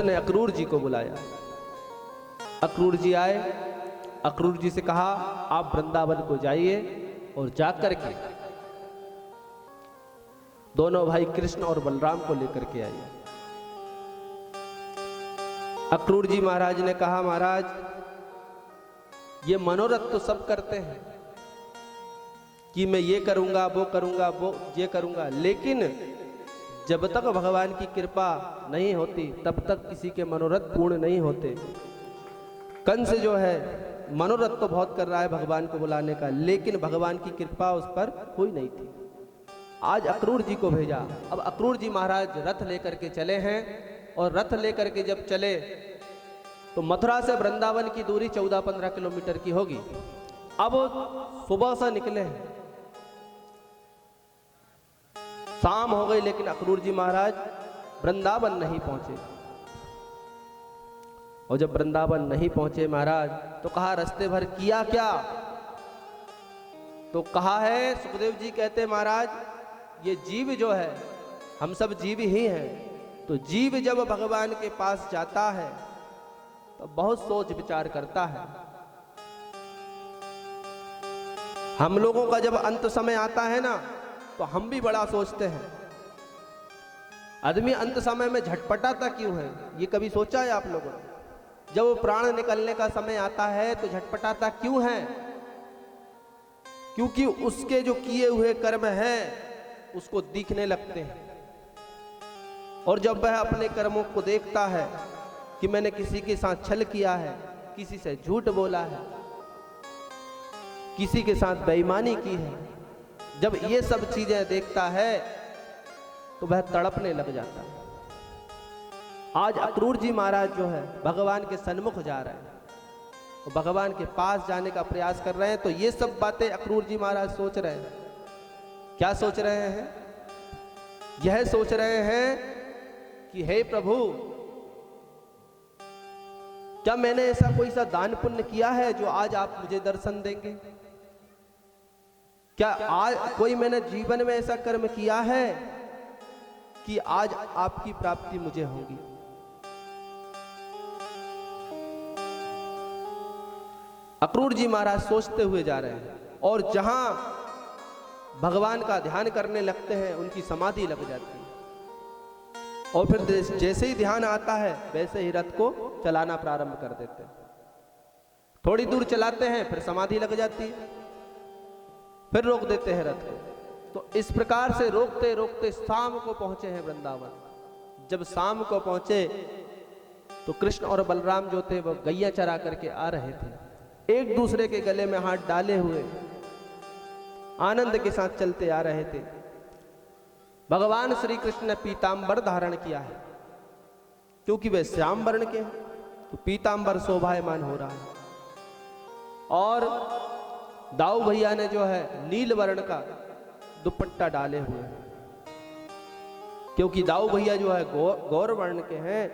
ने अक्रूर जी को बुलाया। अक्रूर जी आए, अक्रूर जी से कहा आप वृंदावन को जाइए और जाकर के दोनों भाई कृष्ण और बलराम को लेकर के आइए। अक्रूर जी महाराज ने कहा महाराज ये मनोरथ तो सब करते हैं कि मैं ये करूंगा वो करूंगा वो ये करूंगा, लेकिन जब तक भगवान की कृपा नहीं होती तब तक किसी के मनोरथ पूर्ण नहीं होते। कंस जो है मनोरथ तो बहुत कर रहा है भगवान को बुलाने का, लेकिन भगवान की कृपा उस पर हुई नहीं थी। आज अक्रूर जी को भेजा। अब अक्रूर जी महाराज रथ लेकर के चले हैं और रथ लेकर के जब चले तो मथुरा से वृंदावन की दूरी 14-15 किलोमीटर की होगी। अब सुबह से निकले हैं, शाम हो गई, लेकिन अक्रूर जी महाराज वृंदावन नहीं पहुंचे। और जब वृंदावन नहीं पहुंचे महाराज तो कहा रास्ते भर किया क्या? तो कहा है, सुखदेव जी कहते महाराज ये जीव जो है, हम सब जीव ही हैं, तो जीव जब भगवान के पास जाता है तो बहुत सोच विचार करता है। हम लोगों का जब अंत समय आता है ना तो हम भी बड़ा सोचते हैं। आदमी अंत समय में झटपटाता क्यों है, ये कभी सोचा है आप लोगों ने? जब प्राण निकलने का समय आता है तो झटपटाता क्यों है? क्योंकि उसके जो किए हुए कर्म हैं उसको दिखने लगते हैं, और जब वह अपने कर्मों को देखता है कि मैंने किसी के साथ छल किया है, किसी से झूठ बोला है, किसी के साथ बेईमानी की है, जब ये सब चीजें देखता है तो वह तड़पने लग जाता है। आज अक्रूर जी महाराज जो है भगवान के सन्मुख जा रहे हैं, तो भगवान के पास जाने का प्रयास कर रहे हैं, तो ये सब बातें अक्रूर जी महाराज सोच रहे हैं। क्या सोच रहे हैं? यह सोच रहे हैं कि हे प्रभु, क्या मैंने ऐसा कोई सा दान पुण्य किया है जो आज आप मुझे दर्शन देंगे? क्या आज कोई मैंने जीवन में ऐसा कर्म किया है कि आज आपकी प्राप्ति मुझे होगी? अक्रूर जी महाराज सोचते हुए जा रहे हैं, और जहां भगवान का ध्यान करने लगते हैं उनकी समाधि लग जाती है, और फिर जैसे ही ध्यान आता है वैसे ही रथ को चलाना प्रारंभ कर देते हैं। थोड़ी दूर चलाते हैं, फिर समाधि लग जाती है, फिर रोक देते हैं रथ को। तो इस प्रकार से रोकते रोकते शाम को पहुंचे हैं वृंदावन। जब शाम को पहुंचे तो कृष्ण और बलराम जो थे वो गैया चरा करके आ रहे थे, एक दूसरे के गले में हाथ डाले हुए आनंद के साथ चलते आ रहे थे। भगवान श्री कृष्ण ने पीतांबर धारण किया है, क्योंकि वे श्याम वर्ण के हैं, तो पीतांबर शोभायमान हो रहा है। और दाऊ भैया ने जो है नील वर्ण का दुपट्टा डाले हुए हैं, क्योंकि दाऊ भैया जो है गौर वर्ण के हैं,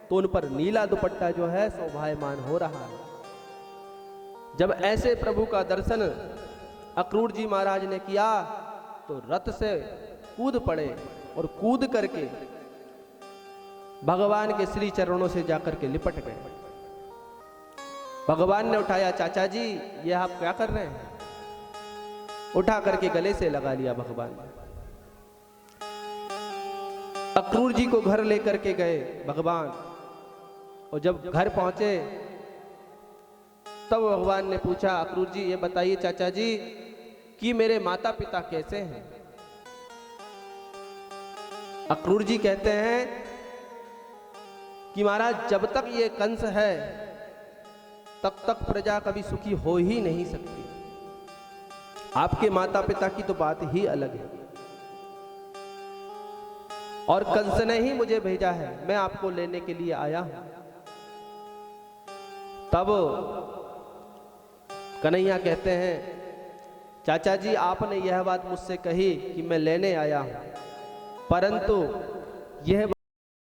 तो उन पर नीला दुपट्टा जो है शोभायमान हो रहा है। जब ऐसे प्रभु का दर्शन अक्रूर जी महाराज ने किया तो रथ से कूद पड़े, और कूद करके भगवान के श्री चरणों से जाकर के लिपट गए। भगवान ने उठाया, चाचा जी ये आप क्या कर रहे हैं? उठा करके गले से लगा लिया भगवान ने। अक्रूर जी को घर लेकर के गए भगवान, और जब घर पहुंचे तब भगवान ने पूछा, अक्रूर जी ये बताइए चाचा जी कि मेरे माता पिता कैसे हैं? अक्रूर जी कहते हैं कि महाराज जब तक ये कंस है तब तक प्रजा कभी सुखी हो ही नहीं सकती। आपके माता पिता की तो बात ही अलग है, और कंस ने ही मुझे भेजा है, मैं आपको लेने के लिए आया हूं। तब कन्हैया कहते हैं, चाचा जी आपने यह बात मुझसे कही कि मैं लेने आया हूं, परंतु यह